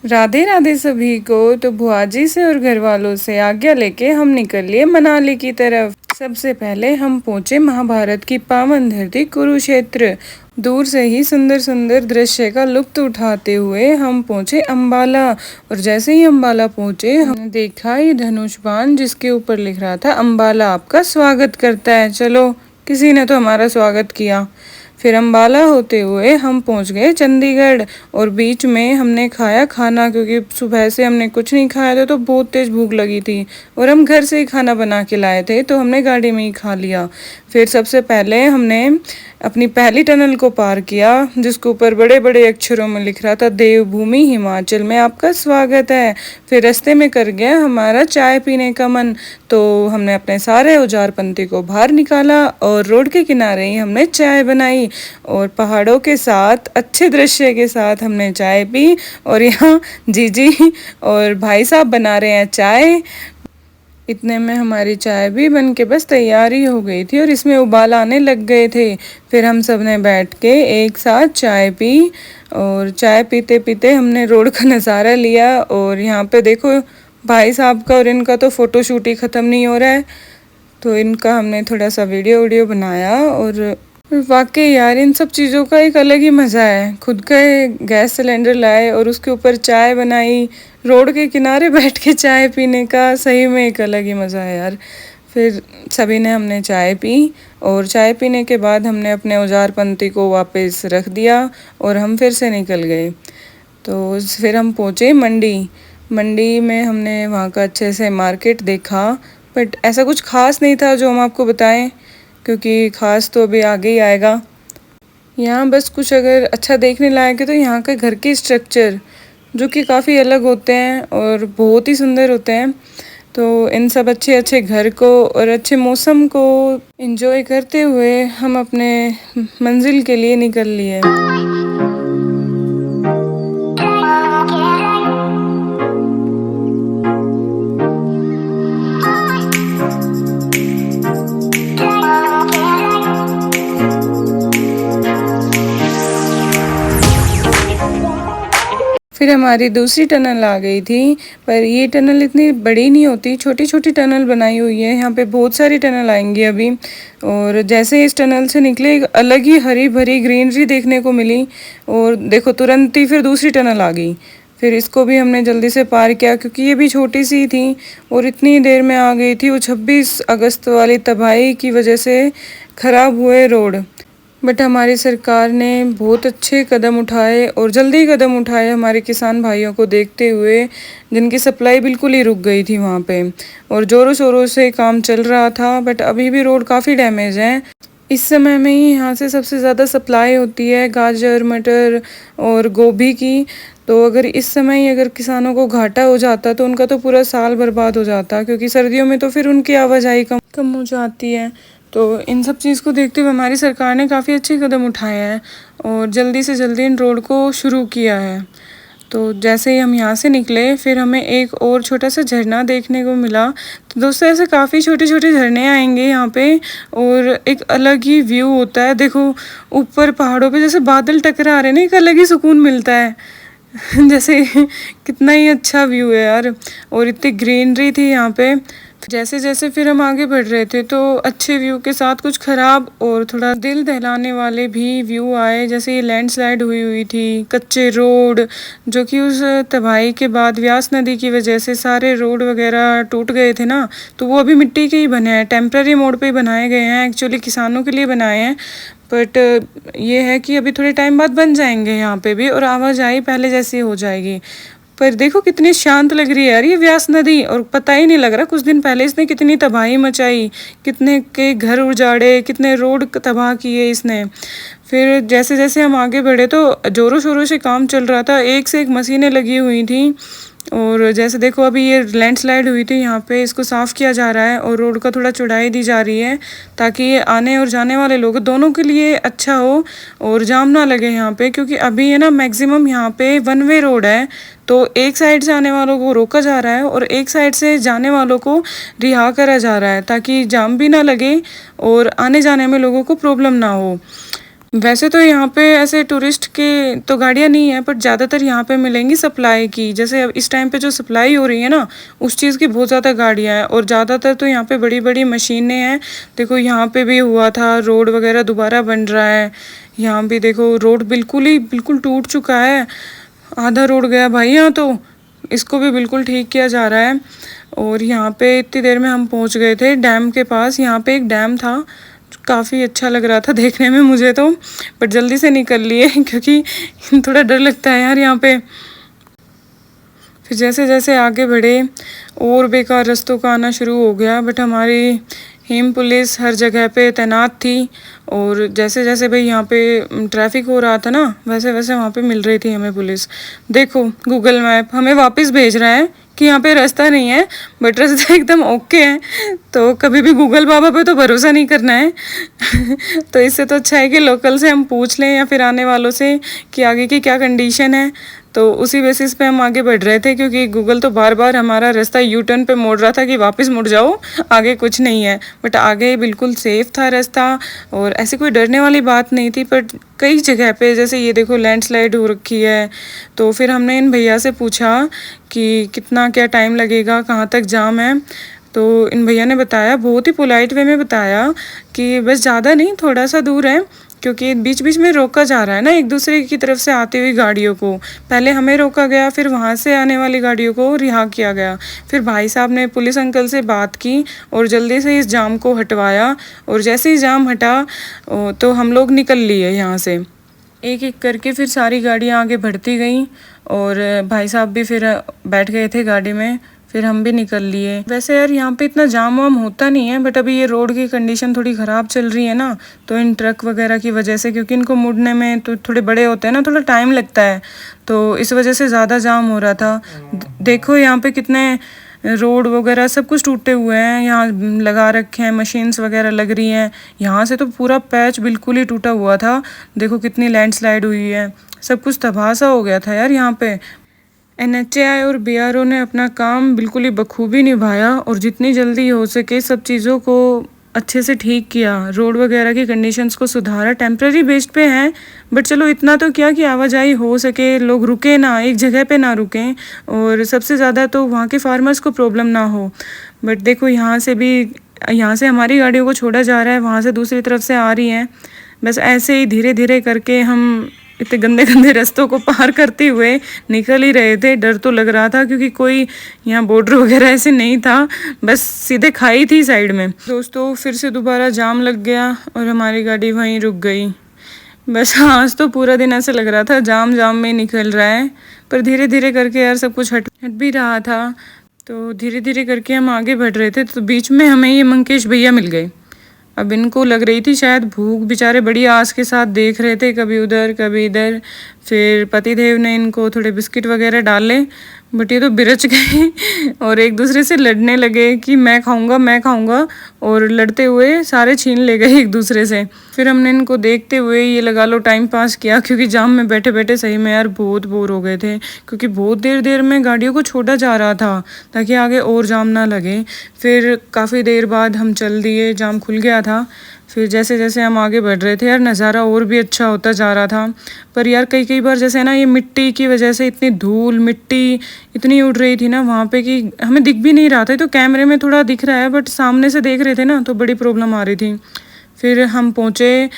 राधे राधे सभी को। तो बुआ जी से और घर वालों से आज्ञा लेके हम निकल लिए मनाली की तरफ। सबसे पहले हम पहुंचे महाभारत की पावन धरती कुरुक्षेत्र। दूर से ही सुंदर सुंदर दृश्य का लुत्फ उठाते हुए हम पहुंचे अंबाला। और जैसे ही अंबाला पहुंचे हमने देखा ये धनुष बाण जिसके ऊपर लिख रहा था अंबाला आपका स्वागत करता है। चलो किसी ने तो हमारा स्वागत किया। फिर अंबाला होते हुए हम पहुंच गए चंडीगढ़। और बीच में हमने खाया खाना, क्योंकि सुबह से हमने कुछ नहीं खाया था तो बहुत तेज भूख लगी थी। और हम घर से ही खाना बना के लाए थे तो हमने गाड़ी में ही खा लिया। फिर सबसे पहले हमने अपनी पहली टनल को पार किया जिसके ऊपर बड़े बड़े अक्षरों में लिख रहा था देवभूमि हिमाचल में आपका स्वागत है। फिर रास्ते में कर गया हमारा चाय पीने का मन, तो हमने अपने सारे औजार पंती को बाहर निकाला और रोड के किनारे ही हमने चाय बनाई। और पहाड़ों के साथ अच्छे दृश्य के साथ हमने चाय पी। और यहाँ जीजी और भाई साहब बना रहे हैं चाय। इतने में हमारी चाय भी बन के बस तैयारी हो गई थी और इसमें उबाल आने लग गए थे। फिर हम सब ने बैठ के एक साथ चाय पी। और चाय पीते पीते हमने रोड का नज़ारा लिया। और यहाँ पे देखो भाई साहब का और इनका तो फ़ोटोशूट ही ख़त्म नहीं हो रहा है, तो इनका हमने थोड़ा सा वीडियो बनाया। और वाकई यार इन सब चीज़ों का एक अलग ही मज़ा है। खुद का गैस सिलेंडर लाए और उसके ऊपर चाय बनाई, रोड के किनारे बैठ के चाय पीने का सही में एक अलग ही मज़ा है यार। फिर सभी ने हमने चाय पी और चाय पीने के बाद हमने अपने औजार पंती को वापस रख दिया और हम फिर से निकल गए। तो फिर हम पहुँचे मंडी में हमने वहाँ का अच्छे से मार्केट देखा, बट ऐसा कुछ ख़ास नहीं था जो हम आपको बताएं, क्योंकि ख़ास तो अभी आगे ही आएगा। यहाँ बस कुछ अगर अच्छा देखने लायक है तो यहाँ के घर के स्ट्रक्चर जो कि काफ़ी अलग होते हैं और बहुत ही सुंदर होते हैं। तो इन सब अच्छे अच्छे घर को और अच्छे मौसम को एंजॉय करते हुए हम अपने मंजिल के लिए निकल लिए। फिर हमारी दूसरी टनल आ गई थी, पर ये टनल इतनी बड़ी नहीं होती, छोटी छोटी टनल बनाई हुई है। यहाँ पे बहुत सारी टनल आएंगी अभी। और जैसे इस टनल से निकले एक अलग ही हरी भरी ग्रीनरी देखने को मिली। और देखो तुरंत ही फिर दूसरी टनल आ गई। फिर इसको भी हमने जल्दी से पार किया क्योंकि ये भी छोटी सी थी और इतनी देर में आ गई थी। वो 26 अगस्त वाली तबाही की वजह से ख़राब हुए रोड। बट हमारी सरकार ने बहुत अच्छे कदम उठाए और जल्दी कदम उठाए हमारे किसान भाइयों को देखते हुए, जिनकी सप्लाई बिल्कुल ही रुक गई थी वहाँ पे। और ज़ोरों शोरों से काम चल रहा था, बट अभी भी रोड काफ़ी डैमेज है। इस समय में ही यहाँ से सबसे ज़्यादा सप्लाई होती है गाजर, मटर और गोभी की। तो अगर इस समय ही अगर किसानों को घाटा हो जाता तो उनका तो पूरा साल बर्बाद हो जाता, क्योंकि सर्दियों में तो फिर उनकी आवाजाही कम हो जाती है। तो इन सब चीज़ को देखते हुए हमारी सरकार ने काफ़ी अच्छे कदम उठाए हैं और जल्दी से जल्दी इन रोड को शुरू किया है। तो जैसे ही हम यहाँ से निकले फिर हमें एक और छोटा सा झरना देखने को मिला। तो दोस्तों ऐसे काफ़ी छोटे छोटे झरने आएंगे यहाँ पे और एक अलग ही व्यू होता है। देखो ऊपर पहाड़ों पे जैसे बादल टकरा रहे हैं ना, एक अलग ही सुकून मिलता है। जैसे कितना ही अच्छा व्यू है यार। और इतनी ग्रीनरी थी यहाँ पे। जैसे जैसे फिर हम आगे बढ़ रहे थे तो अच्छे व्यू के साथ कुछ ख़राब और थोड़ा दिल दहलाने वाले भी व्यू आए। जैसे ये लैंडस्लाइड हुई थी, कच्चे रोड जो कि उस तबाही के बाद व्यास नदी की वजह से सारे रोड वगैरह टूट गए थे ना, तो वो अभी मिट्टी के ही बने हैं, टेम्प्रेरी मोड पे ही बनाए गए हैं, एक्चुअली किसानों के लिए बनाए हैं। बट ये है कि अभी थोड़े टाइम बाद बन जाएंगे यहाँ पे भी और आवाजाही पहले जैसी हो जाएगी। पर देखो कितनी शांत लग रही है यार ये व्यास नदी, और पता ही नहीं लग रहा कुछ दिन पहले इसने कितनी तबाही मचाई, कितने के घर उजाड़े, कितने रोड तबाह किए इसने। फिर जैसे जैसे हम आगे बढ़े तो ज़ोरों शोरों से काम चल रहा था, एक से एक मशीनें लगी हुई थी। और जैसे देखो अभी ये लैंडस्लाइड हुई थी यहाँ पे, इसको साफ़ किया जा रहा है और रोड का थोड़ा चौड़ाई दी जा रही है ताकि ये आने और जाने वाले लोग दोनों के लिए अच्छा हो और जाम ना लगे यहाँ पे। क्योंकि अभी है ना मैक्सिमम यहाँ पे वन वे रोड है, तो एक साइड से आने वालों को रोका जा रहा है और एक साइड से जाने वालों को रिहा करा जा रहा है ताकि जाम भी ना लगे और आने जाने में लोगों को प्रॉब्लम ना हो। वैसे तो यहाँ पे ऐसे टूरिस्ट के तो गाड़ियाँ नहीं है, बट ज़्यादातर यहाँ पे मिलेंगी सप्लाई की। जैसे अब इस टाइम पे जो सप्लाई हो रही है ना, उस चीज़ की बहुत ज़्यादा गाड़ियाँ हैं, और ज़्यादातर तो यहाँ पे बड़ी बड़ी मशीनें हैं। देखो यहाँ पे भी हुआ था, रोड वगैरह दोबारा बन रहा है। यहाँ भी देखो रोड बिल्कुल टूट चुका है, आधा रोड गया भाई यहाँ तो। इसको भी बिल्कुल ठीक किया जा रहा है। और यहाँ पे इतनी देर में हम पहुँच गए थे डैम के पास। यहाँ पे एक डैम था, काफ़ी अच्छा लग रहा था देखने में मुझे तो, बट जल्दी से निकल लिए क्योंकि थोड़ा डर लगता है यार यहाँ पे। फिर जैसे जैसे आगे बढ़े और बेकार रास्तों का आना शुरू हो गया, बट हमारी हिम पुलिस हर जगह पे तैनात थी। और जैसे जैसे भाई यहाँ पे ट्रैफिक हो रहा था ना, वैसे वैसे वहाँ पे मिल रही थी हमें पुलिस। देखो गूगल मैप हमें वापस भेज रहा है कि यहाँ पे रास्ता नहीं है, बट रास्ता एकदम ओके है। तो कभी भी गूगल बाबा पे तो भरोसा नहीं करना है तो इससे तो अच्छा है कि लोकल से हम पूछ लें या फिर आने वालों से कि आगे की क्या कंडीशन है। तो उसी बेसिस पे हम आगे बढ़ रहे थे, क्योंकि गूगल तो बार बार हमारा रास्ता यू टर्न पे मोड़ रहा था कि वापस मुड़ जाओ, आगे कुछ नहीं है। बट आगे बिल्कुल सेफ था रास्ता, और ऐसी कोई डरने वाली बात नहीं थी। पर कई जगह पे जैसे ये देखो लैंडस्लाइड हो रखी है। तो फिर हमने इन भैया से पूछा कि कितना क्या टाइम लगेगा, कहाँ तक जाम है। तो इन भैया ने बताया, बहुत ही पोलाइट वे में बताया कि बस ज़्यादा नहीं, थोड़ा सा दूर है, क्योंकि बीच बीच में रोका जा रहा है ना एक दूसरे की तरफ से आती हुई गाड़ियों को। पहले हमें रोका गया, फिर वहाँ से आने वाली गाड़ियों को रिहा किया गया। फिर भाई साहब ने पुलिस अंकल से बात की और जल्दी से इस जाम को हटवाया। और जैसे ही जाम हटा तो हम लोग निकल लिए यहाँ से। एक एक करके फिर सारी गाड़ियाँ आगे बढ़ती गईं, और भाई साहब भी फिर बैठ गए थे गाड़ी में। फिर हम भी निकल लिए। वैसे यार यहाँ पे इतना जाम वाम होता नहीं है, बट अभी ये रोड की कंडीशन थोड़ी ख़राब चल रही है ना, तो इन ट्रक वगैरह की वजह से, क्योंकि इनको मुड़ने में तो थोड़े बड़े होते हैं ना, थोड़ा टाइम लगता है, तो इस वजह से ज़्यादा जाम हो रहा था। देखो यहाँ पे कितने रोड वगैरह सब कुछ टूटे हुए हैं, यहाँ लगा रखे हैं, मशीन्स वगैरह लग रही हैं। यहाँ से तो पूरा पैच बिल्कुल ही टूटा हुआ था। देखो कितनी लैंडस्लाइड हुई है, सब कुछ तबाह सा हो गया था यार यहाँ पे। NHAI और BRO ने अपना काम बिल्कुल ही बखूबी निभाया, और जितनी जल्दी हो सके सब चीज़ों को अच्छे से ठीक किया। रोड वगैरह की कंडीशंस को सुधारा, टेम्प्रेरी बेस्ड पे हैं, बट चलो इतना तो क्या कि आवाजाही हो सके, लोग रुके ना, एक जगह पे ना रुकें, और सबसे ज़्यादा तो वहाँ के फार्मर्स को प्रॉब्लम ना हो। बट देखो यहाँ से हमारी गाड़ियों को छोड़ा जा रहा है, वहाँ से दूसरी तरफ से आ रही हैं। बस ऐसे ही धीरे धीरे करके हम इतने गंदे गंदे रास्तों को पार करते हुए निकल ही रहे थे। डर तो लग रहा था, क्योंकि कोई यहाँ बॉर्डर वगैरह ऐसे नहीं था, बस सीधे खाई थी साइड में। दोस्तों फिर से दोबारा जाम लग गया और हमारी गाड़ी वहीं रुक गई। बस आज तो पूरा दिन ऐसे लग रहा था जाम जाम में निकल रहा है, पर धीरे धीरे करके यार सब कुछ हट भी रहा था। तो धीरे धीरे करके हम आगे बढ़ रहे थे, तो बीच में हमें ये मंकेश भैया मिल गए। अब इनको लग रही थी शायद भूख, बेचारे बड़ी आस के साथ देख रहे थे, कभी उधर कभी इधर। फिर पतिदेव ने इनको थोड़े बिस्किट वगैरह डाले, बट ये तो बिरच गए और एक दूसरे से लड़ने लगे कि मैं खाऊंगा, और लड़ते हुए सारे छीन ले गए एक दूसरे से। फिर हमने इनको देखते हुए ये लगा लो टाइम पास किया, क्योंकि जाम में बैठे बैठे सही में यार बहुत बोर हो गए थे, क्योंकि बहुत देर देर में गाड़ियों को छोड़ा जा रहा था ताकि आगे और जाम ना लगे। फिर काफ़ी देर बाद हम चल दिए, जाम खुल गया था। फिर जैसे जैसे हम आगे बढ़ रहे थे यार, नज़ारा और भी अच्छा होता जा रहा था। पर यार कई बार जैसे ना, ये मिट्टी की वजह से इतनी धूल मिट्टी इतनी उड़ रही थी ना वहाँ पे कि हमें दिख भी नहीं रहा था। तो कैमरे में थोड़ा दिख रहा है, बट सामने से देख रहे थे ना, तो बड़ी प्रॉब्लम आ रही थी। फिर हम पहुँचे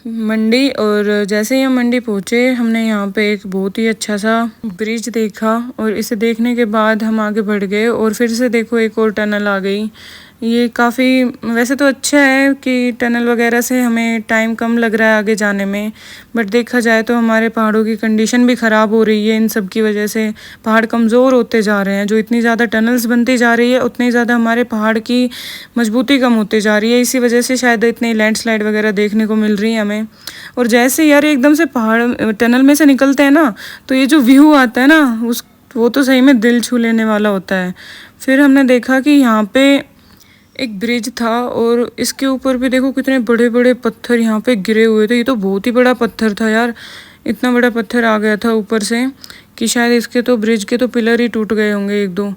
मंडी, और जैसे ही हम मंडी पहुँचे, हमने यहाँ पे एक बहुत ही अच्छा सा ब्रिज देखा, और इसे देखने के बाद हम आगे बढ़ गए। और फिर से देखो एक और टनल आ गई। ये काफ़ी वैसे तो अच्छा है कि टनल वगैरह से हमें टाइम कम लग रहा है आगे जाने में, बट देखा जाए तो हमारे पहाड़ों की कंडीशन भी ख़राब हो रही है इन सब की वजह से। पहाड़ कमज़ोर होते जा रहे हैं, जो इतनी ज़्यादा टनल्स बनती जा रही है उतनी ज़्यादा हमारे पहाड़ की मजबूती कम होती जा रही है। इसी वजह से शायद इतनी लैंडस्लाइड वगैरह देखने को मिल रही है हमें। और जैसे यार एकदम से पहाड़ टनल में से निकलते हैं ना, तो ये जो व्यू आता है ना, वो तो सही में दिल छू लेने वाला होता है। फिर हमने देखा कि यहाँ पे एक ब्रिज था, और इसके ऊपर भी देखो कितने बड़े बड़े पत्थर यहाँ पे गिरे हुए थे। ये तो बहुत ही बड़ा पत्थर था यार, इतना बड़ा पत्थर आ गया था ऊपर से कि शायद इसके तो ब्रिज के तो पिलर ही टूट गए होंगे एक दो।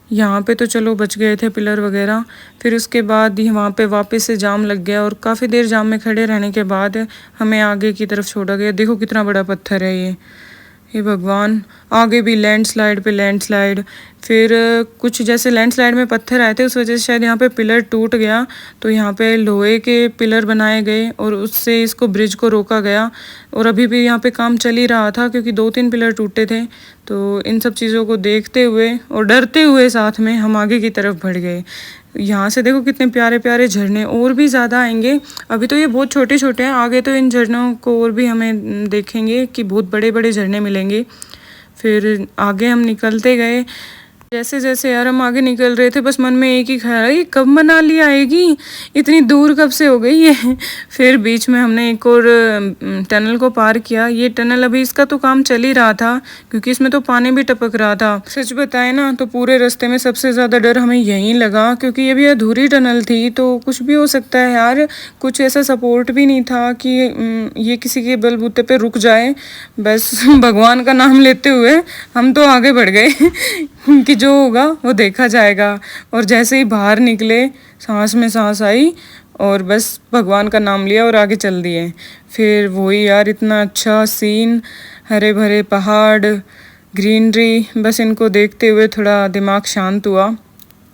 यहाँ पे तो चलो बच गए थे पिलर वगैरह। फिर उसके बाद ही वहाँ पे वापस से जाम लग गया और काफ़ी देर जाम में खड़े रहने के बाद हमें आगे की तरफ छोड़ा गया। देखो कितना बड़ा पत्थर है ये, हे भगवान। आगे भी लैंडस्लाइड पे लैंडस्लाइड। फिर कुछ जैसे लैंडस्लाइड में पत्थर आए थे, उस वजह से शायद यहाँ पे पिलर टूट गया, तो यहाँ पे लोहे के पिलर बनाए गए और उससे इसको ब्रिज को रोका गया। और अभी भी यहाँ पे काम चल ही रहा था क्योंकि 2-3 पिलर टूटे थे। तो इन सब चीज़ों को देखते हुए और डरते हुए साथ में हम आगे की तरफ बढ़ गए। यहाँ से देखो कितने प्यारे प्यारे झरने, और भी ज़्यादा आएंगे। अभी तो ये बहुत छोटे छोटे हैं, आगे तो इन झरनों को और भी हमें देखेंगे कि बहुत बड़े बड़े झरने मिलेंगे। फिर आगे हम निकलते गए। जैसे जैसे यार हम आगे निकल रहे थे, बस मन में एक ही ख्याल है, ये कब मनाली आएगी, इतनी दूर कब से हो गई है। फिर बीच में हमने एक और टनल को पार किया। ये टनल अभी इसका तो काम चल ही रहा था क्योंकि इसमें तो पानी भी टपक रहा था। सच बताए ना तो पूरे रास्ते में सबसे ज़्यादा डर हमें यहीं लगा क्योंकि ये भी अधूरी टनल थी, तो कुछ भी हो सकता है यार। कुछ ऐसा सपोर्ट भी नहीं था कि ये किसी के बलबूते पे रुक जाए। बस भगवान का नाम लेते हुए हम तो आगे बढ़ गए कि जो होगा वो देखा जाएगा। और जैसे ही बाहर निकले, सांस में सांस आई और बस भगवान का नाम लिया और आगे चल दिए। फिर वही यार, इतना अच्छा सीन, हरे भरे पहाड़, ग्रीनरी, बस इनको देखते हुए थोड़ा दिमाग शांत हुआ।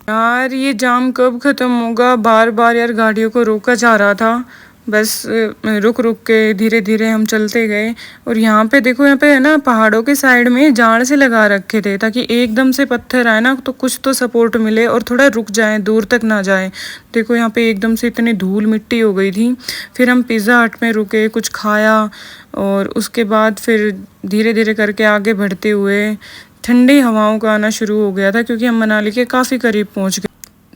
यार ये जाम कब ख़त्म होगा, बार बार यार गाड़ियों को रोका जा रहा था। बस रुक रुक के धीरे धीरे हम चलते गए। और यहाँ पे देखो, यहाँ पे है ना पहाड़ों के साइड में जाड़ से लगा रखे थे ताकि एकदम से पत्थर आए ना तो कुछ तो सपोर्ट मिले और थोड़ा रुक जाए, दूर तक ना जाए। देखो यहाँ पे एकदम से इतनी धूल मिट्टी हो गई थी। फिर हम पिज़्ज़ा हट में रुके, कुछ खाया और उसके बाद फिर धीरे धीरे करके आगे बढ़ते हुए ठंडी हवाओं का आना शुरू हो गया था क्योंकि हम मनाली के काफ़ी करीब पहुँच गए।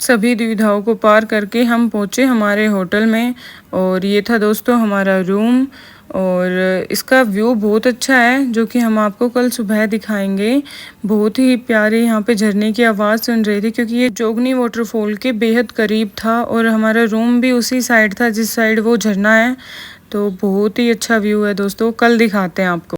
सभी दुविधाओं को पार करके हम पहुँचे हमारे होटल में। और ये था दोस्तों हमारा रूम। और इसका व्यू बहुत अच्छा है जो कि हम आपको कल सुबह दिखाएंगे। बहुत ही प्यारी यहाँ पे झरने की आवाज़ सुन रही थी क्योंकि ये जोगनी वाटरफॉल के बेहद करीब था और हमारा रूम भी उसी साइड था जिस साइड वो झरना है। तो बहुत ही अच्छा व्यू है दोस्तों, कल दिखाते हैं आपको।